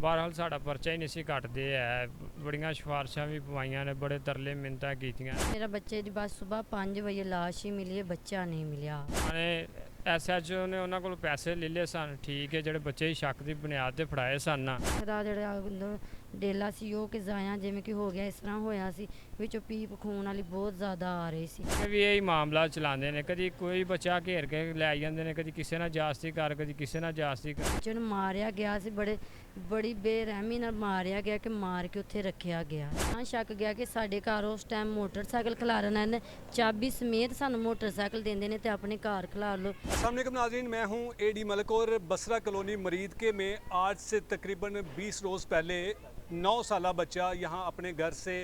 बहरहाल साड़ा परचा ही नहीं सी कटते है, बड़ियां सिफारिशां भी पवाइयां ने, बड़े तरले मिन्नतां कीतियां। मेरा बच्चे की बस सुबह 5 बजे लाश ही मिली है, बच्चा नहीं मिला। ने SHO ने उन्होंने को पैसे ले लए सन, ठीक है, ਜਿਹੜੇ ਬੱਚੇ ਸ਼ੱਕ ਦੀ ਬੁਨਿਆਦ ਤੇ ਫੜਾਏ ਸਨ ਨਾ ਦਾ ਜਿਹੜਾ ਡੇਲਾ ਸੀ ਉਹ ਕਿ ਜ਼ਾਇਆ ਜਿਵੇਂ ਕਿ ਹੋ ਗਿਆ, ਇਸ ਤਰ੍ਹਾਂ ਹੋਇਆ ਸੀ ਵਿੱਚੋਂ ਪੀਪ ਖੂਨ ਵਾਲੀ ਬਹੁਤ ਜ਼ਿਆਦਾ ਆ ਰਹੀ ਸੀ। ਵੀ ਇਹ ਮਾਮਲਾ ਚਲਾਉਂਦੇ ਨੇ, ਕਦੀ ਕੋਈ ਬੱਚਾ ਘੇਰ ਕੇ ਲੈ ਜਾਂਦੇ ਨੇ, ਕਦੀ ਕਿਸੇ ਨਾਲ ਜਾਸਤੀ ਕਰ, ਕਦੀ ਕਿਸੇ ਨਾਲ ਜਾਸਤੀ ਕਰ। ਬੱਚੇ ਨੂੰ ਮਾਰਿਆ ਗਿਆ ਸੀ, ਬੜੀ ਬੇਰਹਿਮੀ ਨਾਲ ਮਾਰਿਆ ਗਿਆ ਕਿ ਮਾਰ ਕੇ ਉੱਥੇ ਰੱਖਿਆ ਗਿਆ। ਹਾਂ ਸ਼ੱਕ ਗਿਆ ਕਿ ਸਾਡੇ ਘਰ ਉਸ ਟਾਈਮ ਮੋਟਰਸਾਈਕਲ ਖਿਲਾਰਨ ਆਏ ਨੇ, ਚਾਬੀ ਸਮੇਤ ਸਾਨੂੰ ਮੋਟਰਸਾਈਕਲ ਦਿੰਦੇ ਨੇ ਤੇ ਆਪਣੇ ਘਰ खिला लो। अस्सलाम वालेकुम नाज़रीन, मैं हूं AD मलिक और बसरा कॉलोनी मरीद के में आज से तकरीबन 20 रोज़ पहले 9 साला बच्चा यहां अपने घर से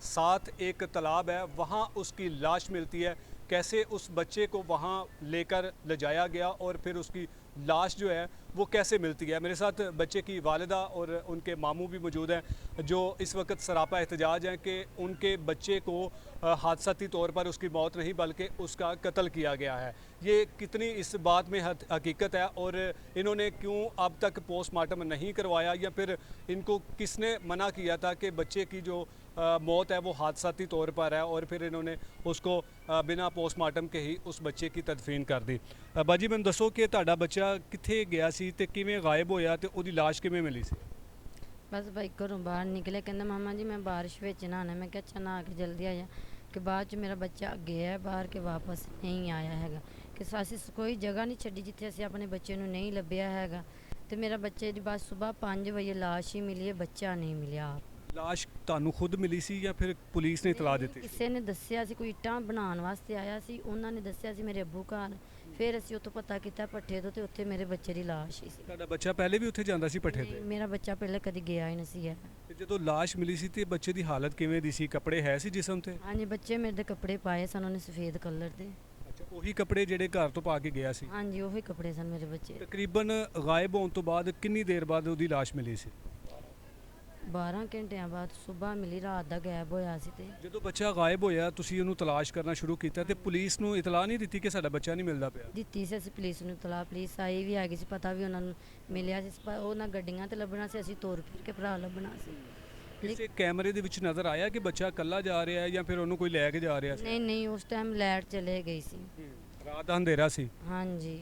साथ एक तालाब है, वहां उसकी लाश मिलती है। कैसे उस बच्चे को वहां लेकर ले जाया गया और फिर उसकी लाश जो है वो कैसे मिलती है। मेरे साथ बच्चे की वालिदा और उनके मामू भी मौजूद हैं जो इस वक्त सरापा एहतजाज हैं कि उनके बच्चे को हादसाती तौर पर उसकी मौत नहीं बल्कि उसका कत्ल किया गया है। ये कितनी इस बात में हकीकत है और इन्होंने क्यों अब तक पोस्टमार्टम नहीं करवाया, या फिर इनको किसने मना किया था कि बच्चे की जो मौत है वो हादसाती तौर पर है और फिर इन्होंने उसको बिना पोस्टमार्टम के ही उस बच्चे की तदफीन कर दी। बाजी मैंने दसो कि तुहाडा बच्चा कित्थे गया सी ते किवें गायब होया ते उहदी लाश किवें मिली सी? बस भाई घरों बाहर निकले, कहंदा मामा जी मैं बारिश ਵਿੱਚ नहाना। मैं क्या अच्छा नहा के जल्दी आ जा कि बाद ਚ ਮੇਰਾ ਬੱਚਾ ਗਿਆ ਬਾਹਰ ਕੇ ਵਾਪਸ ਨਹੀਂ ਆਇਆ ਹੈਗਾ ਕਿ ਅਸੀਂ ਕੋਈ ਜਗ੍ਹਾ ਨਹੀਂ ਛੱਡੀ ਜਿੱਥੇ ਅਸੀਂ ਆਪਣੇ ਬੱਚੇ ਨੂੰ ਨਹੀਂ ਲੱਭਿਆ ਹੈਗਾ। ਤੇ ਮੇਰਾ ਬੱਚੇ ਦੀ ਬਸ ਸਵੇਰ 5 ਵਜੇ ਲਾਸ਼ ਹੀ ਮਿਲੀ ਹੈ, ਬੱਚਾ ਨਹੀਂ ਮਿਲਿਆ। ਲਾਸ਼ ਤੁਹਾਨੂੰ ਖੁਦ ਮਿਲੀ ਸੀ ਜਾਂ ਫਿਰ ਪੁਲਿਸ ਨੇ ਇਤਲਾਹ ਦਿੱਤੀ? ਕਿਸੇ ਨੇ ਦੱਸਿਆ ਸੀ, ਕੋਈ ਇੱਟਾਂ ਬਣਾਉਣ ਵਾਸਤੇ ਆਇਆ ਸੀ, ਉਹਨਾਂ ਨੇ ਦੱਸਿਆ ਸੀ ਮੇਰੇ ਅੱਬੂ ਘਰ। ਫਿਰ ਅਸੀਂ ਉੱਥੋਂ ਪਤਾ ਕੀਤਾ ਪੱਠੇ ਤੋਂ, ਤੇ ਉੱਥੇ ਮੇਰੇ ਬੱਚੇ ਦੀ ਲਾਸ਼ ਹੀ ਸੀ। ਤੁਹਾਡਾ ਬੱਚਾ ਪਹਿਲੇ ਵੀ ਉੱਥੇ ਜਾਂਦਾ ਸੀ ਪੱਠੇ ਤੇ? ਮੇਰਾ ਬੱਚਾ ਪਹਿਲੇ ਕਦੀ ਗਿਆ ਹੀ ਨਹੀਂ ਸੀ ਹੈ। ਤੇ ਜਦੋਂ ਲਾਸ਼ ਮਿਲੀ ਸੀ ਤੇ ਬੱਚੇ ਦੀ ਹਾਲਤ ਕਿਵੇਂ ਦੀ ਸੀ? ਕੱਪੜੇ ਹੈ ਸੀ ਜਿਸਮ ਤੇ? ਹਾਂਜੀ, ਬੱਚੇ ਮੇਰੇ ਦੇ ਕੱਪੜੇ ਪਾਏ ਸਨ ਉਹਨੇ ਸਫੇਦ ਕਲਰ ਦੇ। ਅੱਛਾ, ਉਹੀ ਕੱਪੜੇ ਜਿਹੜੇ ਘਰ ਤੋਂ ਪਾ ਕੇ ਗਿਆ ਸੀ? ਹਾਂਜੀ, ਉਹੀ ਕੱਪੜੇ ਸਨ ਮੇਰੇ ਬੱਚੇ। ਤਕਰੀਬਨ ਗਾਇਬ ਹੋਣ ਤੋਂ ਬਾਅਦ ਕਿੰਨੀ ਦੇਰ ਬਾਅਦ ਉਹਦੀ ਲਾਸ਼ ਮਿਲੀ ਸੀ? 12 ਘੰਟਿਆਂ ਬਾਅਦ ਸਵੇਰ ਮਿਲੀ, ਰਾਤ ਦਾ ਗਾਇਬ ਹੋਇਆ ਸੀ। ਤੇ ਜਦੋਂ ਬੱਚਾ ਗਾਇਬ ਹੋਇਆ ਤੁਸੀਂ ਉਹਨੂੰ ਤਲਾਸ਼ ਕਰਨਾ ਸ਼ੁਰੂ ਕੀਤਾ ਤੇ ਪੁਲਿਸ ਨੂੰ ਇਤਲਾਹ ਨਹੀਂ ਦਿੱਤੀ ਕਿ ਸਾਡਾ ਬੱਚਾ ਨਹੀਂ ਮਿਲਦਾ ਪਿਆ? ਦਿੱਤੀ ਸੀ ਅਸੀਂ ਪੁਲਿਸ ਨੂੰ ਇਤਲਾਹ, ਪੁਲਿਸ ਆਈ ਵੀ ਆ ਗਈ ਸੀ, ਪਤਾ ਵੀ ਉਹਨਾਂ ਨੂੰ ਮਿਲਿਆ ਸੀ। ਉਹਨਾਂ ਗੱਡੀਆਂ ਤੇ ਲੱਭਣਾ ਸੀ, ਅਸੀਂ ਤੁਰ ਫਿਰ ਕੇ ਭਰਾ ਲੱਭਣਾ ਸੀ। ਕਿਸੇ ਕੈਮਰੇ ਦੇ ਵਿੱਚ ਨਜ਼ਰ ਆਇਆ ਕਿ ਬੱਚਾ ਇਕੱਲਾ ਜਾ ਰਿਹਾ ਹੈ ਜਾਂ ਫਿਰ ਉਹਨੂੰ ਕੋਈ ਲੈ ਕੇ ਜਾ ਰਿਹਾ ਸੀ? ਨਹੀਂ, ਉਸ ਟਾਈਮ ਲਾਈਟ ਚਲੇ ਗਈ ਸੀ। ਰਾਤ ਦਾ ਅੰਧੇਰਾ ਸੀ। ਹਾਂਜੀ।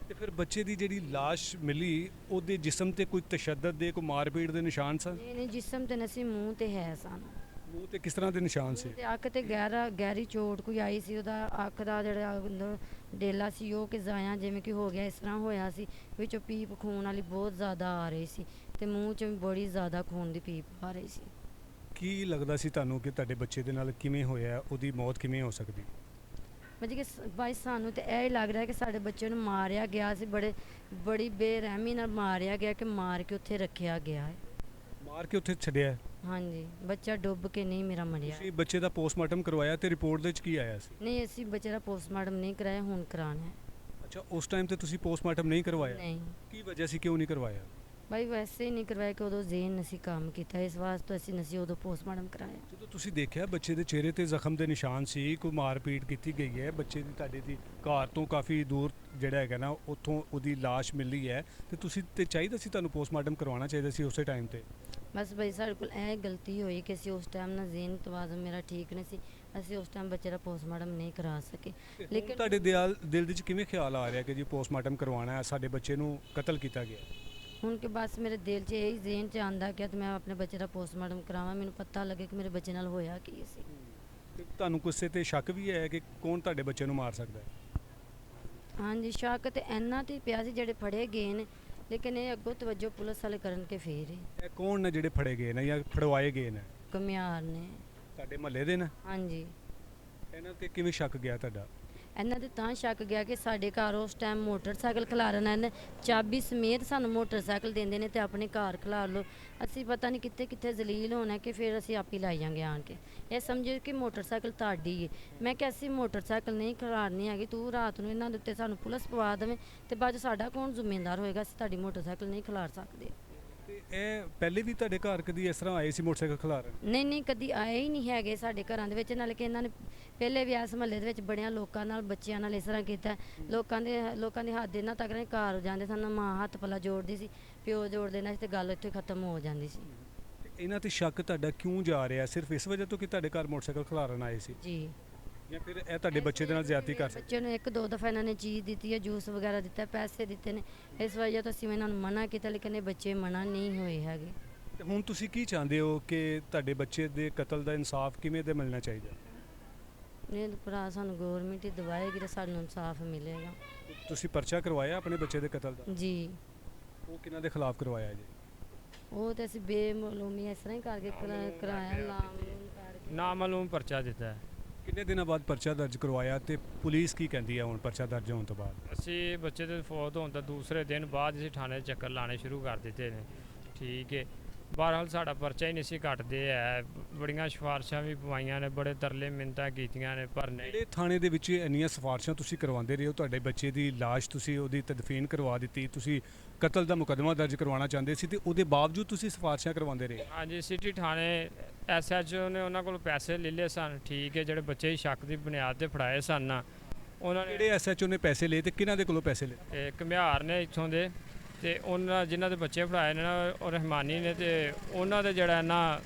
ਤੇ ਫਿਰ ਬੱਚੇ ਦੀ ਜਿਹੜੀ ਲਾਸ਼ ਮਿਲੀ ਉਹਦੇ ਜਿਸਮ ਤੇ ਕੋਈ ਤਸ਼ੱਦਦ ਦੇ, ਕੋਈ ਮਾਰਪੀਟ ਦੇ ਨਿਸ਼ਾਨ ਸਨ? ਨਹੀਂ, ਜਿਸਮ ਤੇ ਨਸੀ, ਮੂੰਹ ਤੇ ਹੈ ਸਨ। ਮੂੰਹ ਤੇ ਕਿਸ ਤਰ੍ਹਾਂ ਦੇ ਨਿਸ਼ਾਨ ਸੀ? ਤੇ ਅੱਖ ਤੇ ਗਹਿਰੀ ਚੋਟ ਕੋਈ ਆਈ ਸੀ। ਉਹਦਾ ਅੱਖ ਦਾ ਜਿਹੜਾ ਡੇਲਾ ਸੀ ਉਹ ਕਿ ਜ਼ਾਇਆ ਜਿਵੇਂ ਕਿ ਹੋ ਗਿਆ, ਇਸ ਤਰ੍ਹਾਂ ਹੋਇਆ ਸੀ ਵਿੱਚੋਂ ਪੀਪ ਖੂਨ ਵਾਲੀ ਬਹੁਤ ਜ਼ਿਆਦਾ ਆ ਰਹੀ ਸੀ ਤੇ ਮੂੰਹ 'ਚ ਵੀ ਬੜੀ ਜ਼ਿਆਦਾ ਖੂਨ ਦੀ ਪੀਪ ਆ ਰਹੀ ਸੀ। ਕੀ ਲੱਗਦਾ ਸੀ ਤੁਹਾਨੂੰ ਕਿ ਤੁਹਾਡੇ ਬੱਚੇ ਦੇ ਨਾਲ ਕਿਵੇਂ ਹੋਇਆ, ਉਹਦੀ ਮੌਤ ਕਿਵੇਂ ਹੋ ਸਕਦੀ? ਮਤਲਬ ਕਿ ਬਾਈ ਸਾਨੂੰ ਤਾਂ ਇਹ ਹੀ ਲੱਗ ਰਿਹਾ ਕਿ ਸਾਡੇ ਬੱਚੇ ਨੂੰ ਮਾਰਿਆ ਗਿਆ ਸੀ, ਬੜੀ ਬੇਰਹਿਮੀ ਨਾਲ ਮਾਰਿਆ ਗਿਆ ਕਿ ਮਾਰ ਕੇ ਉੱਥੇ ਰੱਖਿਆ ਗਿਆ ਹੈ। ਮਾਰ ਕੇ ਉੱਥੇ ਛੱਡਿਆ? ਹਾਂਜੀ, ਬੱਚਾ ਡੁੱਬ ਕੇ ਨਹੀਂ ਮੇਰਾ ਮਰਿਆ। ਤੁਸੀਂ ਬੱਚੇ ਦਾ ਪੋਸਟਮਾਰਟਮ ਕਰਵਾਇਆ ਤੇ ਰਿਪੋਰਟ ਦੇ ਵਿੱਚ ਕੀ ਆਇਆ ਸੀ? ਨਹੀਂ, ਅਸੀਂ ਬੱਚੇ ਦਾ ਪੋਸਟਮਾਰਟਮ ਨਹੀਂ ਕਰਾਇਆ, ਹੁਣ ਕਰਾਉਣਾ ਹੈ। ਅੱਛਾ, ਉਸ ਟਾਈਮ ਤੇ ਤੁਸੀਂ ਪੋਸਟਮਾਰਟਮ ਨਹੀਂ ਕਰਵਾਇਆ? ਨਹੀਂ ਕੀ ਵਜ੍ਹਾ ਸੀ, ਕਿਉਂ ਨਹੀਂ ਕਰਵਾਇਆ? ਭਾਈ ਵੈਸੇ ਹੀ ਨਹੀਂ ਕਰਵਾਇਆ ਕਿ ਉਦੋਂ ਜ਼ੇਨ ਅਸੀਂ ਕੰਮ ਕੀਤਾ, ਇਸ ਵਾਸਤੇ ਅਸੀਂ ਨਸੀ ਉਦੋਂ ਪੋਸਟਮਾਰਟਮ ਕਰਾਇਆ। ਜਦੋਂ ਤੁਸੀਂ ਦੇਖਿਆ ਬੱਚੇ ਦੇ ਚਿਹਰੇ ਤੇ ਜ਼ਖਮ ਦੇ ਨਿਸ਼ਾਨ ਸੀ, ਕੋਈ ਮਾਰਪੀਟ ਕੀਤੀ ਗਈ ਹੈ, ਬੱਚੇ ਦੀ ਤੁਹਾਡੇ ਦੀ ਘਰ ਤੋਂ ਕਾਫੀ ਦੂਰ ਜਿਹੜਾ ਹੈਗਾ ਨਾ ਉੱਥੋਂ ਉਹਦੀ ਲਾਸ਼ ਮਿਲੀ ਹੈ, ਤੇ ਤੁਸੀਂ ਤੇ ਚਾਹੀਦਾ ਸੀ, ਤੁਹਾਨੂੰ ਪੋਸਟਮਾਰਟਮ ਕਰਵਾਉਣਾ ਚਾਹੀਦਾ ਸੀ ਉਸੇ ਟਾਈਮ ਤੇ। ਬਸ ਭਾਈ ਸਾਡੇ ਕੋਲ ਇਹ ਗਲਤੀ ਹੋਈ ਕਿ ਅਸੀਂ ਉਸ ਟਾਈਮ ਨਾ ਜ਼ੇਨ ਤਵਾਜ਼ਨ ਮੇਰਾ ਠੀਕ ਨਹੀਂ ਸੀ, ਅਸੀਂ ਉਸ ਟਾਈਮ ਬੱਚੇ ਦਾ ਪੋਸਟਮਾਰਟਮ ਨਹੀਂ ਕਰਾ ਸਕੇ। ਲੇਕਿਨ ਤੁਹਾਡੇ ਦਿਲ ਦੇ ਵਿੱਚ ਕਿਵੇਂ ਖਿਆਲ ਆ ਰਿਹਾ ਕਿ ਜੀ ਪੋਸਟਮਾਰਟਮ ਕਰਵਾਉਣਾ ਹੈ, ਸਾਡੇ ਬੱਚੇ ਨੂੰ ਕਤਲ ਕੀਤਾ ਗਿਆ? ਹੁਣ ਕਿ ਬਸ ਮੇਰੇ ਦਿਲ 'ਚ ਇਹੀ ਜ਼ੇਨ 'ਚ ਆਉਂਦਾ ਕਿ ਮੈਂ ਆਪਣੇ ਬੱਚੇ ਦਾ ਪੋਸਟਮਾਰਟਮ ਕਰਾਵਾਂ, ਮੈਨੂੰ ਪਤਾ ਲੱਗੇ ਕਿ ਮੇਰੇ ਬੱਚੇ ਨਾਲ ਹੋਇਆ ਕੀ ਸੀ। ਤੇ ਤੁਹਾਨੂੰ ਕਿਸੇ ਤੇ ਸ਼ੱਕ ਵੀ ਹੈ ਕਿ ਕੌਣ ਤੁਹਾਡੇ ਬੱਚੇ ਨੂੰ ਮਾਰ ਸਕਦਾ ਹੈ? ਹਾਂਜੀ, ਸ਼ੱਕ ਤੇ ਇਹਨਾਂ ਤੇ ਪਿਆ ਸੀ ਜਿਹੜੇ ਫੜੇ ਗਏ ਨੇ, ਲੇਕਿਨ ਇਹ ਅੱਗੋਂ ਤਵੱਜੋ ਪੁਲਿਸ ਵਾਲੇ ਕਰਨ ਕੇ ਫੇਰ ਇਹ ਕੌਣ ਨੇ ਜਿਹੜੇ ਫੜੇ ਗਏ ਨੇ ਜਾਂ ਫੜਵਾਏ ਗਏ ਨੇ? ਕਮਿਆਰ ਨੇ। ਤੁਹਾਡੇ ਮਹੱਲੇ ਦੇ ਨੇ? ਹਾਂਜੀ। ਇਹਨਾਂ ਤੇ ਕਿਵੇਂ ਸ਼ੱਕ ਗਿਆ ਤੁਹਾਡਾ? ਇਹਨਾਂ ਦੇ ਤਾਂ ਸ਼ੱਕ ਗਿਆ ਕਿ ਸਾਡੇ ਘਰ ਉਸ ਟਾਈਮ ਮੋਟਰਸਾਈਕਲ ਖਿਲਾਰਨ ਆਏ ਨੇ, ਚਾਬੀ ਸਮੇਤ ਸਾਨੂੰ ਮੋਟਰਸਾਈਕਲ ਦਿੰਦੇ ਨੇ ਤੇ ਆਪਣੇ ਘਰ ਖਿਲਾਰ ਲਓ। ਅਸੀਂ ਪਤਾ ਨਹੀਂ ਕਿੱਥੇ ਕਿੱਥੇ ਜ਼ਲੀਲ ਹੋਣਾ ਕਿ ਫਿਰ ਅਸੀਂ ਆਪ ਹੀ ਲਾਈ ਜਾਂਗੇ ਆਣ ਕੇ। ਇਹ ਸਮਝੋ ਕਿ ਮੋਟਰਸਾਈਕਲ ਤੁਹਾਡੀ ਹੈ। ਮੈਂ ਕਿਹਾ ਅਸੀਂ ਮੋਟਰਸਾਈਕਲ ਨਹੀਂ ਖਿਲਾਰਨੀ ਹੈਗੀ, ਤੂੰ ਰਾਤ ਨੂੰ ਇਹਨਾਂ ਦੇ ਉੱਤੇ ਸਾਨੂੰ ਪੁਲਿਸ ਪਵਾ ਦੇਵੇਂ ਤੇ ਬਾਅਦ 'ਚ ਸਾਡਾ ਕੌਣ ਜ਼ਿੰਮੇਦਾਰ ਹੋਏਗਾ? ਅਸੀਂ ਤੁਹਾਡੀ ਮੋਟਰਸਾਈਕਲ ਨਹੀਂ ਖਿਲਾਰ ਸਕਦੇ। ਤੇ ਇਹ ਪਹਿਲੇ ਵੀ ਤੁਹਾਡੇ ਘਰ ਕਦੀ ਇਸ ਤਰ੍ਹਾਂ ਆਏ ਸੀ ਮੋਟਰਸਾਈਕਲ ਖਿਲਾਰਨ? ਨਹੀਂ, ਕਦੀ ਆਏ ਹੀ ਨਹੀਂ ਹੈਗੇ ਸਾਡੇ ਘਰਾਂ ਦੇ ਵਿੱਚ। ਨਾਲੇ ਕਿ ਇਹਨਾਂ ਨੇ ਪਹਿਲੇ ਵੀ ਇਸ ਮਹੱਲੇ ਦੇ ਵਿੱਚ ਬੜਿਆਂ ਲੋਕਾਂ ਨਾਲ, ਬੱਚਿਆਂ ਨਾਲ ਇਸ ਤਰ੍ਹਾਂ ਕੀਤਾ। ਲੋਕਾਂ ਦੇ ਹੱਥ ਇਹਨਾਂ ਤੱਕ ਨੇ ਘਰ ਜਾਂਦੇ ਸਨ, ਮਾਂ ਹੱਥ ਪੱਲਾ ਜੋੜਦੀ ਸੀ, ਪਿਓ ਜੋੜ ਦੇਣਾ ਸੀ ਤੇ ਗੱਲ ਉੱਥੇ ਖਤਮ ਹੋ ਜਾਂਦੀ ਸੀ। ਤੇ ਇਹਨਾਂ ਤੇ ਸ਼ੱਕ ਤੁਹਾਡਾ ਕਿਉਂ ਜਾ ਰਿਹਾ? ਸਿਰਫ ਇਸ ਵਜ੍ਹਾ ਤੋਂ ਕਿ ਤੁਹਾਡੇ ਘਰ ਮੋਟਰਸਾਈਕਲ ਖਿਲਾਰਨ ਆਏ ਸੀ, ਜੀ ਜਾਂ ਫਿਰ ਇਹ ਤੁਹਾਡੇ ਬੱਚੇ ਦੇ ਨਾਲ ਜ਼ਿਆਦਤੀ ਕਰ ਸਕਦੇ? ਬੱਚੇ ਨੂੰ ਇੱਕ ਦੋ ਦਫਾ ਇਹਨਾਂ ਨੇ ਚੀਜ਼ ਦਿੱਤੀ ਹੈ, ਜੂਸ ਵਗੈਰਾ ਦਿੱਤਾ, ਪੈਸੇ ਦਿੱਤੇ ਨੇ, ਇਸ ਵਜ੍ਹਾ ਤੋਂ ਅਸੀਂ ਇਹਨਾਂ ਨੂੰ ਮਨਾ ਕੀਤਾ, ਲੇਕਿਨ ਇਹ ਬੱਚੇ ਮਨਾ ਨਹੀਂ ਹੋਏ ਹੈਗੇ। ਤੇ ਹੁਣ ਤੁਸੀਂ ਕੀ ਚਾਹੁੰਦੇ ਹੋ ਕਿ ਤੁਹਾਡੇ ਬੱਚੇ ਦੇ ਕਤਲ ਦਾ ਇਨਸਾਫ ਕਿਵੇਂ ਦੇ ਮਿਲਣਾ ਚਾਹੀਦਾ? ਇਹ ਭਰਾ ਸਾਨੂੰ ਗੌਰਮੈਂਟ ਹੀ ਦਵਾਏਗੀ ਤਾਂ ਸਾਨੂੰ ਇਨਸਾਫ ਮਿਲੇਗਾ। ਤੁਸੀਂ ਪਰਚਾ ਕਰਵਾਇਆ ਆਪਣੇ ਬੱਚੇ ਦੇ ਕਤਲ ਦਾ? ਜੀ ਉਹ ਕਿਹਨਾਂ ਦੇ ਖਿਲਾਫ ਕਰਵਾਇਆ ਜੀ? ਉਹ ਤੇ ਅਸੀਂ ਬੇਮਾਲੂਮੀ ਇਸ ਤਰ੍ਹਾਂ ਹੀ ਕਰਕੇ ਕਰਾਇਆ, ਲਾਮ ਕਰਕੇ। ਨਾਮਾਲੂਮ ਪਰਚਾ ਦਿੱਤਾ ਹੈ। ਕਿੰਨੇ ਦਿਨਾਂ ਬਾਅਦ ਪਰਚਾ ਦਰਜ ਕਰਵਾਇਆ ਤੇ ਪੁਲਿਸ ਕੀ ਕਹਿੰਦੀ ਹੈ ਹੁਣ ਪਰਚਾ ਦਰਜ ਹੋਣ ਤੋਂ ਬਾਅਦ? ਅਸੀਂ ਬੱਚੇ ਦੇ ਫੌਤ ਹੋਣ ਤੋਂ ਦੂਸਰੇ ਦਿਨ ਬਾਅਦ ਅਸੀਂ ਥਾਣੇ 'ਚ ਚੱਕਰ ਲਾਣੇ ਸ਼ੁਰੂ ਕਰ ਦਿੱਤੇ ਨੇ। ਠੀਕ ਹੈ, ਬਹਰਹਾਲ ਸਾਡਾ ਪਰਚਾ ਹੀ ਨਹੀਂ ਸੀ ਘਟਦੇ ਹੈ, ਬੜੀਆਂ ਸਿਫਾਰਸ਼ਾਂ ਵੀ ਪਵਾਈਆਂ ਨੇ, ਬੜੇ ਤਰਲੇ ਮਿੰਨਤਾਂ ਕੀਤੀਆਂ ਨੇ, ਪਰ ਨਹੀਂ। ਜਿਹੜੇ ਥਾਣੇ ਦੇ ਵਿੱਚ ਇੰਨੀਆਂ ਸਿਫਾਰਸ਼ਾਂ ਤੁਸੀਂ ਕਰਵਾਉਂਦੇ ਰਹੇ ਹੋ, ਤੁਹਾਡੇ ਬੱਚੇ ਦੀ ਲਾਸ਼ ਤੁਸੀਂ ਉਹਦੀ ਤਦਫੀਨ ਕਰਵਾ ਦਿੱਤੀ, ਤੁਸੀਂ ਕਤਲ ਦਾ ਮੁਕੱਦਮਾ ਦਰਜ ਕਰਵਾਉਣਾ ਚਾਹੁੰਦੇ ਸੀ ਤੇ ਉਹਦੇ ਬਾਵਜੂਦ ਤੁਸੀਂ ਸਿਫਾਰਸ਼ਾਂ ਕਰਵਾਉਂਦੇ ਰਹੇ। ਹਾਂਜੀ, ਸਿਟੀ ਥਾਣੇ SHO ਨੇ ਉਹਨਾਂ ਕੋਲ ਪੈਸੇ ਲੈ ਲਏ ਸਨ। ਠੀਕ ਹੈ, ਜਿਹੜੇ ਬੱਚੇ ਹੀ ਸ਼ੱਕ ਦੀ ਬੁਨਿਆਦ ਤੇ ਫੜਾਏ ਸਨ, ਉਹਨਾਂ ਨੇ ਜਿਹੜੇ SHO ਨੇ ਪੈਸੇ ਲਏ ਤੇ ਕਿਹਨਾਂ ਦੇ ਕੋਲੋਂ ਪੈਸੇ ਲਏ? ਘੁਮਿਆਰ ਨੇ ਇੱਥੋਂ ਦੇ, ਤੇ ਉਹਨਾਂ ਜਿਨ੍ਹਾਂ ਦੇ ਬੱਚੇ ਫੜਾਏ ਨੇ ਨਾ ਉਹ ਰਹਿਮਾਨੀ ਨੇ, ਤੇ ਉਹਨਾਂ ਦੇ ਜਿਹੜਾ ਨਾ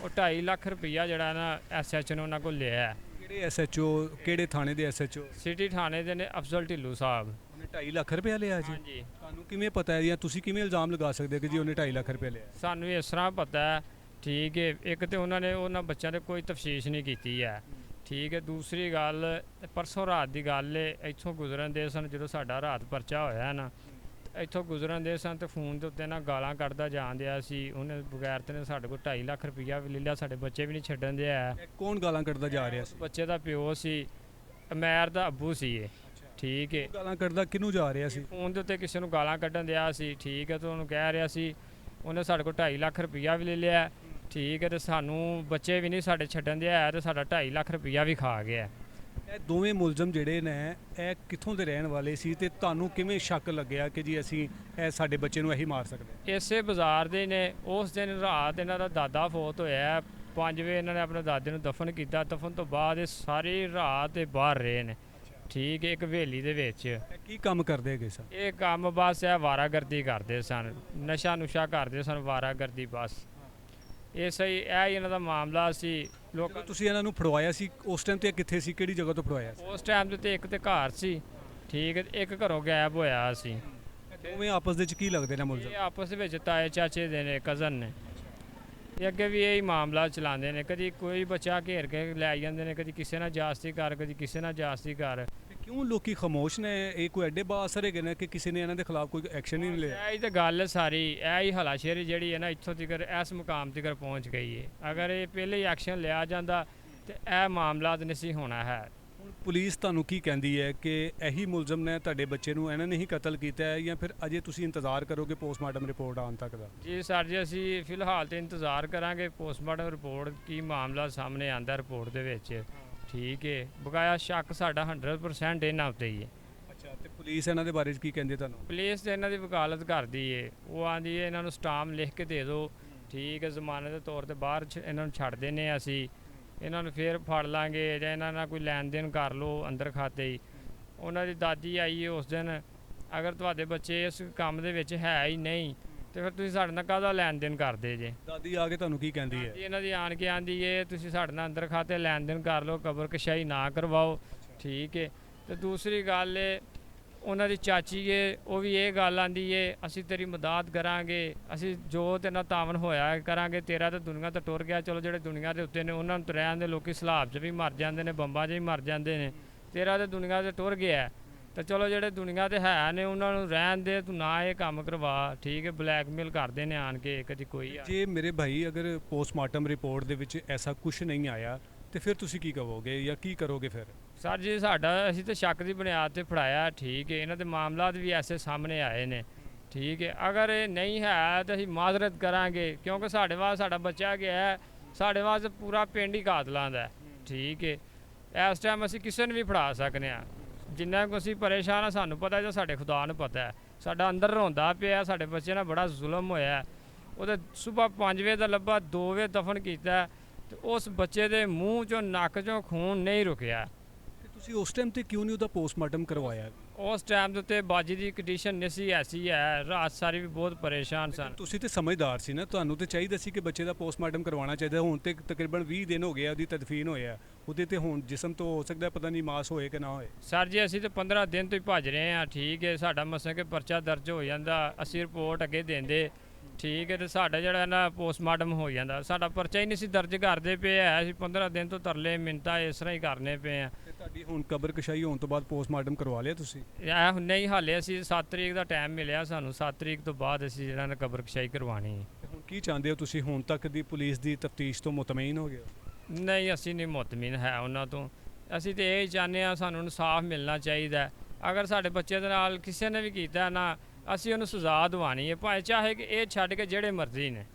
ਉਹ 2.5 ਲੱਖ ਰੁਪਈਆ ਜਿਹੜਾ ਨਾ SHO ਨੇ ਉਹਨਾਂ ਕੋਲ ਲਿਆ ਹੈ। ਕਿਹੜੇ SHO, ਕਿਹੜੇ ਥਾਣੇ ਦੇ SHO? ਸਿਟੀ ਥਾਣੇ ਦੇ ਨੇ ਅਫਜ਼ਲ ਢਿੱਲੋਂ ਸਾਹਿਬ। ਉਹਨੇ 2.5 ਲੱਖ ਰੁਪਇਆ ਲਿਆ ਜੀ? ਹਾਂਜੀ, ਤੁਹਾਨੂੰ ਕਿਵੇਂ ਪਤਾ ਹੈ ਜਾਂ ਤੁਸੀਂ ਕਿਵੇਂ ਇਲਜ਼ਾਮ ਲਗਾ ਸਕਦੇ ਹੋ ਕਿ ਜੀ ਉਹਨੇ 2.5 ਲੱਖ ਰੁਪਇਆ ਲਿਆ? ਸਾਨੂੰ ਇਸ ਤਰ੍ਹਾਂ ਪਤਾ ਹੈ। ਠੀਕ ਹੈ, ਇੱਕ ਤੇ ਉਹਨਾਂ ਨੇ ਉਹਨਾਂ ਬੱਚਿਆਂ ਤੇ ਕੋਈ ਤਫਤੀਸ਼ ਨਹੀਂ ਕੀਤੀ ਹੈ। ਠੀਕ ਹੈ, ਦੂਸਰੀ ਗੱਲ ਪਰਸੋਂ ਰਾਤ ਦੀ ਗੱਲ ਹੈ, ਇੱਥੋਂ ਗੁਜ਼ਰਨ ਦੇ ਸਨ ਜਦੋਂ ਸਾਡਾ ਰਾਤ ਪਰਚਾ ਹੋਇਆ ਨਾ, ਇੱਥੋਂ ਗੁਜ਼ਰਨ ਦੇ ਸਨ ਤੇ ਫੋਨ ਦੇ ਉੱਤੇ ਨਾ ਗਾਲਾਂ ਕੱਢਦਾ ਜਾਣ ਦਿਆ ਸੀ। ਉਹਨੇ ਬਗੈਰ ਤੇ ਨੇ ਸਾਡੇ ਕੋਲ 2.5 ਲੱਖ ਰੁਪਈਆ ਵੀ ਲੈ ਲਿਆ, ਸਾਡੇ ਬੱਚੇ ਵੀ ਨਹੀਂ ਛੱਡਣ ਦਿਆ। ਇਹ ਕੌਣ ਗਾਲਾਂ ਕੱਢਦਾ ਜਾ ਰਿਹਾ ਸੀ? ਬੱਚੇ ਦਾ ਪਿਓ ਸੀ, ਅਮੈਰ ਦਾ ਅੱਬੂ ਸੀ ਇਹ। ਠੀਕ ਹੈ, ਗਾਲਾਂ ਕੱਢਦਾ ਕਿਹਨੂੰ ਜਾ ਰਿਹਾ ਸੀ? ਫੋਨ ਦੇ ਉੱਤੇ ਕਿਸੇ ਨੂੰ ਗਾਲਾਂ ਕੱਢਣ ਦਿਆ ਸੀ। ਠੀਕ ਹੈ, ਤੇ ਉਹਨੂੰ ਕਹਿ ਰਿਹਾ ਸੀ, ਉਹਨੇ ਸਾਡੇ ਕੋਲ 2.5 ਲੱਖ ਰੁਪਈਆ ਵੀ ਲੈ ਲਿਆ। ਠੀਕ ਹੈ, ਤੇ ਸਾਨੂੰ ਬੱਚੇ ਵੀ ਨਹੀਂ ਸਾਡੇ ਛੱਡਣ ਦਿਆ ਤੇ ਸਾਡਾ 2.5 ਲੱਖ ਰੁਪਈਆ ਵੀ ਖਾ ਗਿਆ। ਇਹ ਦੋਵੇਂ ਮੁਲਜ਼ਮ ਜਿਹੜੇ ਨੇ ਇਹ ਕਿੱਥੋਂ ਦੇ ਰਹਿਣ ਵਾਲੇ ਸੀ ਤੇ ਤੁਹਾਨੂੰ ਕਿਵੇਂ ਸ਼ੱਕ ਲੱਗਿਆ ਕਿ ਜੀ ਅਸੀਂ ਇਹ ਸਾਡੇ ਬੱਚੇ ਨੂੰ ਇਹੀ ਮਾਰ ਸਕਦੇ? ਇਸੇ ਬਾਜ਼ਾਰ ਦੇ ਨੇ। ਉਸ ਦਿਨ ਰਾਤ ਇਹਨਾਂ ਦਾ ਦਾਦਾ ਫੌਤ ਹੋਇਆ, 5 ਵਜੇ ਇਹਨਾਂ ਨੇ ਆਪਣੇ ਦਾਦੇ ਨੂੰ ਦਫਨ ਕੀਤਾ। ਦਫਨ ਤੋਂ ਬਾਅਦ ਇਹ ਸਾਰੀ ਰਾਤ ਇਹ ਬਾਹਰ ਰਹੇ ਨੇ। ਠੀਕ ਹੈ, ਇੱਕ ਹਵੇਲੀ ਦੇ ਵਿੱਚ। ਇਹ ਕੀ ਕੰਮ ਕਰਦੇ ਹੈਗੇ ਸਨ? ਇਹ ਕੰਮ ਬਸ ਇਹ ਵਾਰਾਗਰਦੀ ਕਰਦੇ ਸਨ, ਨਸ਼ਾ ਨੁਸ਼ਾ ਕਰਦੇ ਸਨ, ਵਾਰਾਗਰਦੀ ਬਸ। ਇਹ ਸਹੀ ਇਹ ਹੀ ਇਹਨਾਂ ਦਾ ਮਾਮਲਾ ਸੀ। ਜਦੋਂ ਤੁਸੀਂ ਇਹਨਾਂ ਨੂੰ ਫੜਵਾਇਆ ਸੀ ਉਸ ਟਾਈਮ ਤੇ ਇਹ ਕਿੱਥੇ ਸੀ, ਕਿਹੜੀ ਜਗ੍ਹਾ ਤੋਂ ਫੜਵਾਇਆ ਸੀ? ਉਸ ਟਾਈਮ ਤੇ ਇੱਕ ਤੇ ਘਰ ਸੀ। ਠੀਕ ਹੈ, ਇੱਕ ਘਰੋਂ ਗਾਇਬ ਹੋਇਆ ਸੀ। ਦੋਵੇਂ ਆਪਸ ਦੇ ਵਿੱਚ ਕੀ ਲੱਗਦੇ ਨੇ ਇਹ ਮੁਲਜ਼ਮ? ਆਪਸ ਵਿੱਚ ਤਾਏ ਚਾਚੇ ਦੇ ਨੇ, ਕਜ਼ਨ ਨੇ। ਇਹ ਅੱਗੇ ਵੀ ਇਹੀ ਮਾਮਲਾ ਚਲਾਉਂਦੇ ਨੇ, ਕਦੀ ਕੋਈ ਬੱਚਾ ਘੇਰ ਕੇ ਲੈ ਜਾਂਦੇ ਨੇ, ਕਦੀ ਕਿਸੇ ਨਾਲ ਜਾਸਤੀ ਕਰ, ਕਦੀ ਕਿਸੇ ਨਾਲ ਜਾਸਤੀ ਕਰ। ਕਿਉਂ ਲੋਕੀ ਖਾਮੋਸ਼ ਨੇ? ਇਹ ਕੋਈ ਐਡੇ ਬਾਸਰ ਹੈਗੇ ਨੇ ਕਿ ਕਿਸੇ ਨੇ ਇਹਨਾਂ ਦੇ ਖਿਲਾਫ ਕੋਈ ਐਕਸ਼ਨ ਹੀ ਨਹੀਂ ਲਿਆ? ਇਹ ਹੀ ਤਾਂ ਗੱਲ ਹੈ ਸਾਰੀ। ਇਹ ਹੀ ਹਲਾਸ਼ੇਰੀ ਜਿਹੜੀ ਹੈ ਨਾ ਇੱਥੋਂ ਤੱਕ ਇਸ ਮੁਕਾਮ ਤੱਕ ਪਹੁੰਚ ਗਈ ਹੈ। ਅਗਰ ਇਹ ਪਹਿਲੇ ਹੀ ਐਕਸ਼ਨ ਲਿਆ ਜਾਂਦਾ ਤੇ ਇਹ ਮਾਮਲਾ ਨਹੀਂ ਸੀ ਹੋਣਾ ਹੈ। ਹੁਣ ਪੁਲਿਸ ਤੁਹਾਨੂੰ ਕੀ ਕਹਿੰਦੀ ਹੈ ਕਿ ਇਹੀ ਮੁਲਜ਼ਮ ਨੇ ਤੁਹਾਡੇ ਬੱਚੇ ਨੂੰ ਇਹਨਾਂ ਨੇ ਹੀ ਕਤਲ ਕੀਤਾ ਹੈ ਜਾਂ ਫਿਰ ਅਜੇ ਤੁਸੀਂ ਇੰਤਜ਼ਾਰ ਕਰੋਗੇ ਪੋਸਟਮਾਰਟਮ ਰਿਪੋਰਟ ਆਉਣ ਤੱਕ ਦਾ? ਜੀ ਸਰ ਜੀ, ਅਸੀਂ ਫਿਲਹਾਲ ਤੇ ਇੰਤਜ਼ਾਰ ਕਰਾਂਗੇ ਪੋਸਟਮਾਰਟਮ ਰਿਪੋਰਟ ਕੀ ਮਾਮਲਾ ਸਾਹਮਣੇ ਆਂਦਾ ਰਿਪੋਰਟ ਦੇ ਵਿੱਚ। ਠੀਕ ਹੈ, ਬਕਾਇਆ ਸ਼ੱਕ ਸਾਡਾ 100% ਇਹਨਾਂ ਉੱਤੇ ਹੀ ਹੈ। ਅੱਛਾ, ਤੇ ਪੁਲਿਸ ਇਹਨਾਂ ਦੇ ਬਾਰੇ 'ਚ ਕੀ ਕਹਿੰਦੀ ਤੁਹਾਨੂੰ? ਪੁਲਿਸ ਤੇ ਇਹਨਾਂ ਦੀ ਵਕਾਲਤ ਕਰਦੀ ਏ। ਉਹ ਆਂਦੀ ਏ ਇਹਨਾਂ ਨੂੰ ਸਟਾਮ ਲਿਖ ਕੇ ਦੇ ਦਿਓ। ਠੀਕ ਹੈ, ਜ਼ਮਾਨਤ ਦੇ ਤੌਰ ਤੇ ਬਾਹਰ ਇਹਨਾਂ ਨੂੰ ਛੱਡ ਦਿੰਦੇ ਹਾਂ ਅਸੀਂ। ਇਹਨਾਂ ਨੂੰ ਫੇਰ ਫੜ ਲਾਂਗੇ ਜਾਂ ਇਹਨਾਂ ਨਾਲ ਕੋਈ ਲੈਣ ਦੇਣ ਕਰ ਲਓ ਅੰਦਰ ਖਾਤੇ ਹੀ। ਉਹਨਾਂ ਦੀ ਦਾਦੀ ਆਈ ਏ ਉਸ ਦਿਨ, ਅਗਰ ਤੁਹਾਡੇ ਬੱਚੇ ਇਸ ਕੰਮ ਦੇ ਵਿੱਚ ਹੈ ਹੀ ਨਹੀਂ ਤੇ ਫਿਰ ਤੁਸੀਂ ਸਾਡੇ ਨਾਲ ਕਾਹਦਾ ਲੈਣ ਦੇਣ ਕਰਦੇ ਜੇ? ਦਾਦੀ ਆ ਕੇ ਤੁਹਾਨੂੰ ਕੀ ਕਹਿੰਦੀ ਹੈ? ਇਹਨਾਂ ਦੀ ਆਣ ਕੇ ਆਂਦੀ ਏ ਤੁਸੀਂ ਸਾਡੇ ਨਾਲ ਅੰਦਰ ਖਾਤੇ ਲੈਣ ਦੇਣ ਕਰ ਲਓ, ਕਬਰ ਕਸ਼ਾਈ ਨਾ ਕਰਵਾਓ। ਠੀਕ ਹੈ, ਤੇ ਦੂਸਰੀ ਗੱਲ ਏ ਉਹਨਾਂ ਦੀ ਚਾਚੀ ਏ, ਉਹ ਵੀ ਇਹ ਗੱਲ ਆਂਦੀ ਏ ਅਸੀਂ ਤੇਰੀ ਮਦਦ ਕਰਾਂਗੇ, ਅਸੀਂ ਜੋ ਤੇਰੇ ਨਾਲ ਤਾਵਨ ਹੋਇਆ ਕਰਾਂਗੇ। ਤੇਰਾ ਤਾਂ ਦੁਨੀਆ ਤੋਂ ਟੁਰ ਗਿਆ, ਚਲੋ ਜਿਹੜੇ ਦੁਨੀਆ ਦੇ ਉੱਤੇ ਨੇ ਉਹਨਾਂ ਨੂੰ ਤਾਂ ਰਹਿਣ ਦੇ, ਲੋਕੀ ਸਲਾਬ 'ਚ ਵੀ ਮਰ ਜਾਂਦੇ ਨੇ, ਬੰਬਾਂ 'ਚ ਵੀ ਮਰ ਜਾਂਦੇ ਨੇ। ਤੇਰਾ ਤਾਂ ਦੁਨੀਆ ਤੇ ਟੁਰ ਗਿਆ, ਤਾਂ ਚਲੋ ਜਿਹੜੇ ਦੁਨੀਆ ਤੇ ਹੈ ਨੇ ਉਹਨਾਂ ਨੂੰ ਰਹਿਣ ਦੇ, ਤੂੰ ਨਾ ਇਹ ਕੰਮ ਕਰਵਾ। ਠੀਕ ਹੈ, ਬਲੈਕਮੇਲ ਕਰਦੇ ਨੇ ਆਣ ਕੇ ਕਦੀ ਕੋਈ। ਜੇ ਮੇਰੇ ਭਾਈ ਅਗਰ ਪੋਸਟਮਾਰਟਮ ਰਿਪੋਰਟ ਦੇ ਵਿੱਚ ਐਸਾ ਕੁਝ ਨਹੀਂ ਆਇਆ ਤੇ ਫਿਰ ਤੁਸੀਂ ਕੀ ਕਹੋਗੇ ਜਾਂ ਕੀ ਕਰੋਗੇ ਫਿਰ? ਸਰ ਜੀ, ਸਾਡਾ ਅਸੀਂ ਤਾਂ ਸ਼ੱਕ ਦੀ ਬੁਨਿਆਦ ਤੇ ਫੜਾਇਆ। ਠੀਕ ਹੈ, ਇਹਨਾਂ ਦੇ ਮਾਮਲਾਤ ਵੀ ਐਸੇ ਸਾਹਮਣੇ ਆਏ ਨੇ। ਠੀਕ ਹੈ, ਅਗਰ ਇਹ ਨਹੀਂ ਹੈ ਤਾਂ ਅਸੀਂ ਮਾਜ਼ਰਤ ਕਰਾਂਗੇ, ਕਿਉਂਕਿ ਸਾਡੇ ਵਾਸਤੇ ਸਾਡਾ ਬੱਚਾ ਗਿਆ ਹੈ, ਸਾਡੇ ਵਾਸਤੇ ਪੂਰਾ ਪਿੰਡ ਹੀ ਕਾਤਲਾਂ ਦਾ। ਠੀਕ ਹੈ, ਇਸ ਟਾਈਮ ਅਸੀਂ ਕਿਸੇ ਨੂੰ ਵੀ ਫੜਾ ਸਕਦੇ ਹਾਂ। ਜਿੰਨਾ ਕੁ ਅਸੀਂ ਪਰੇਸ਼ਾਨ ਆ ਸਾਨੂੰ ਪਤਾ ਜਾਂ ਸਾਡੇ ਖੁਦਾ ਨੂੰ ਪਤਾ ਹੈ। ਸਾਡਾ ਅੰਦਰ ਰੋਂਦਾ ਪਿਆ, ਸਾਡੇ ਬੱਚੇ ਨਾਲ ਬੜਾ ਜ਼ੁਲਮ ਹੋਇਆ। ਉਹਦੇ ਸਵੇਰ 5 ਵਜੇ ਦਾ ਲੱਭਾ, 2 ਵਜੇ ਦਫਨ ਕੀਤਾ ਤੇ ਉਸ ਬੱਚੇ ਦੇ ਮੂੰਹ ਚੋਂ ਨੱਕ ਚੋਂ ਖੂਨ ਨਹੀਂ ਰੁਕਿਆ। ਤੇ ਤੁਸੀਂ ਉਸ ਟਾਈਮ ਤੇ ਕਿਉਂ ਨਹੀਂ ਉਹਦਾ ਪੋਸਟਮਾਰਟਮ ਕਰਵਾਇਆ? ਉਸ ਟਾਈਮ ਦੇ ਉੱਤੇ ਬਾਜੀ ਦੀ ਕੰਡੀਸ਼ਨ ਨਹੀਂ ਸੀ ਐਸੀ ਹੈ, ਰਾਤ ਸਾਰੀ ਵੀ ਬਹੁਤ ਪਰੇਸ਼ਾਨ ਸਨ। ਤੁਸੀਂ ਤੇ ਸਮਝਦਾਰ ਸੀ ਨਾ, ਤੁਹਾਨੂੰ ਤੇ ਚਾਹੀਦਾ ਸੀ ਕਿ ਬੱਚੇ ਦਾ ਪੋਸਟਮਾਰਟਮ ਕਰਵਾਉਣਾ ਚਾਹੀਦਾ। ਹੁਣ ਤੇ ਤਕਰੀਬਨ 20 ਦਿਨ ਹੋ ਗਏ ਆ ਉਹਦੀ ਤਦਫੀਨ ਹੋਇਆ, ਉਹਦੇ ਤੇ ਹੁਣ ਜਿਸਮ ਤੋਂ ਹੋ ਸਕਦਾ ਪਤਾ ਨਹੀਂ ਮਾਸ ਹੋਏ ਕਿ ਨਾ ਹੋਏ। ਸਰ ਜੀ ਅਸੀਂ ਤਾਂ 15 ਦਿਨ ਤੋਂ ਹੀ ਭੱਜ ਰਹੇ ਹਾਂ, ਠੀਕ ਹੈ। ਸਾਡਾ ਮਸਾਂ ਕਿ ਪਰਚਾ ਦਰਜ ਹੋ ਜਾਂਦਾ, ਅਸੀਂ ਰਿਪੋਰਟ ਅੱਗੇ ਦਿੰਦੇ, ਠੀਕ ਹੈ, ਤੇ ਸਾਡਾ ਜਿਹੜਾ ਨਾ ਪੋਸਟਮਾਰਟਮ ਹੋ ਜਾਂਦਾ। ਸਾਡਾ ਪਰਚਾ ਹੀ ਨਹੀਂ ਸੀ ਦਰਜ ਕਰਦੇ ਪਏ ਹੈ, ਅਸੀਂ 15 ਦਿਨ ਤੋਂ ਤਰਲੇ ਮਿੰਨਤਾਂ ਇਸ ਤਰ੍ਹਾਂ ਹੀ ਕਰਨੇ ਪਏ ਆ। ਤੇ ਤੁਹਾਡੀ ਹੁਣ ਕਬਰ ਕਸ਼ਾਈ ਹੋਣ ਤੋਂ ਬਾਅਦ ਪੋਸਟਮਾਰਟਮ ਕਰਵਾ ਲਿਆ ਤੁਸੀਂ? ਇਹ ਹੁਣ ਨਹੀਂ, ਹਾਲੇ ਅਸੀਂ 7 ਤਰੀਕ ਦਾ ਟਾਈਮ ਮਿਲਿਆ ਸਾਨੂੰ, 7 ਤਰੀਕ ਤੋਂ ਬਾਅਦ ਅਸੀਂ ਜਿਹੜਾ ਨਾ ਕਬਰਕਸ਼ਾਈ ਕਰਵਾਉਣੀ ਹੈ। ਤੇ ਹੁਣ ਕੀ ਚਾਹੁੰਦੇ ਹੋ ਤੁਸੀਂ? ਹੁਣ ਤੱਕ ਦੀ ਪੁਲਿਸ ਦੀ ਤਫਤੀਸ਼ ਤੋਂ ਮੁਤਮਈਨ ਹੋ ਗਏ ਹੋ? ਨਹੀਂ, ਅਸੀਂ ਨਹੀਂ ਮੁਤਮਿਨ ਹੈ ਉਹਨਾਂ ਤੋਂ। ਅਸੀਂ ਤੇ ਇਹ ਹੀ ਚਾਹੁੰਦੇ ਹਾਂ ਸਾਨੂੰ ਇਨਸਾਫ ਮਿਲਣਾ ਚਾਹੀਦਾ ਹੈ। ਅਗਰ ਸਾਡੇ ਬੱਚੇ ਦੇ ਨਾਲ ਕਿਸੇ ਨੇ ਵੀ ਕੀਤਾ ਨਾ, ਅਸੀਂ ਉਹਨੂੰ ਸਜ਼ਾ ਦਿਵਾਣੀ ਹੈ, ਭਾਵੇਂ ਚਾਹੇ ਕਿ ਇਹ ਛੱਡ ਕੇ ਜਿਹੜੇ ਮਰਜ਼ੀ ਨੇ।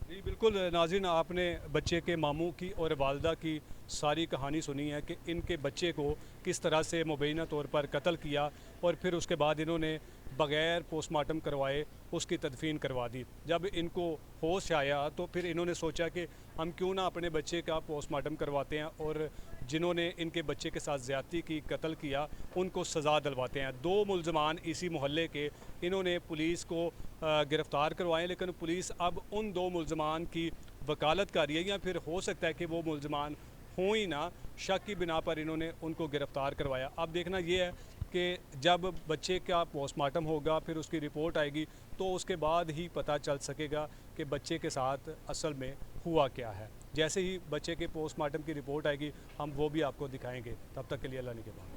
जी बिल्कुल नाज़रीन, आपने बच्चे के मामू की और वालदा की सारी कहानी सुनी है कि इनके बच्चे को किस तरह से मुबैना तौर पर कत्ल किया और फिर उसके बाद इन्होंने बग़ैर पोस्टमार्टम करवाए उसकी तदफीन करवा दी। जब इनको होश आया तो फिर इन्होंने सोचा कि हम क्यों ना अपने बच्चे का पोस्टमार्टम करवाते हैं और जिन्होंने इनके बच्चे के साथ ज़्यादती की, कत्ल किया, उनको सज़ा दिलवाते हैं। 2 मुलजमान इसी मोहल्ले के, इन्होंने पुलिस को गिरफ़्तार करवाएं, लेकिन पुलिस अब उन 2 मुलजमान की वकालत कर रही है, या फिर हो सकता है कि वो मुलजमान हों ही ना, शक की बिना पर इन्होंने उनको गिरफ़्तार करवाया। अब देखना ये है कि जब बच्चे का पोस्टमार्टम होगा, फिर उसकी रिपोर्ट आएगी, तो उसके बाद ही पता चल सकेगा कि बच्चे के साथ असल में हुआ क्या है। जैसे ही बच्चे के पोस्टमार्टम की रिपोर्ट आएगी हम वो भी आपको दिखाएंगे। तब तक के लिए अल्लाह ने के बाद।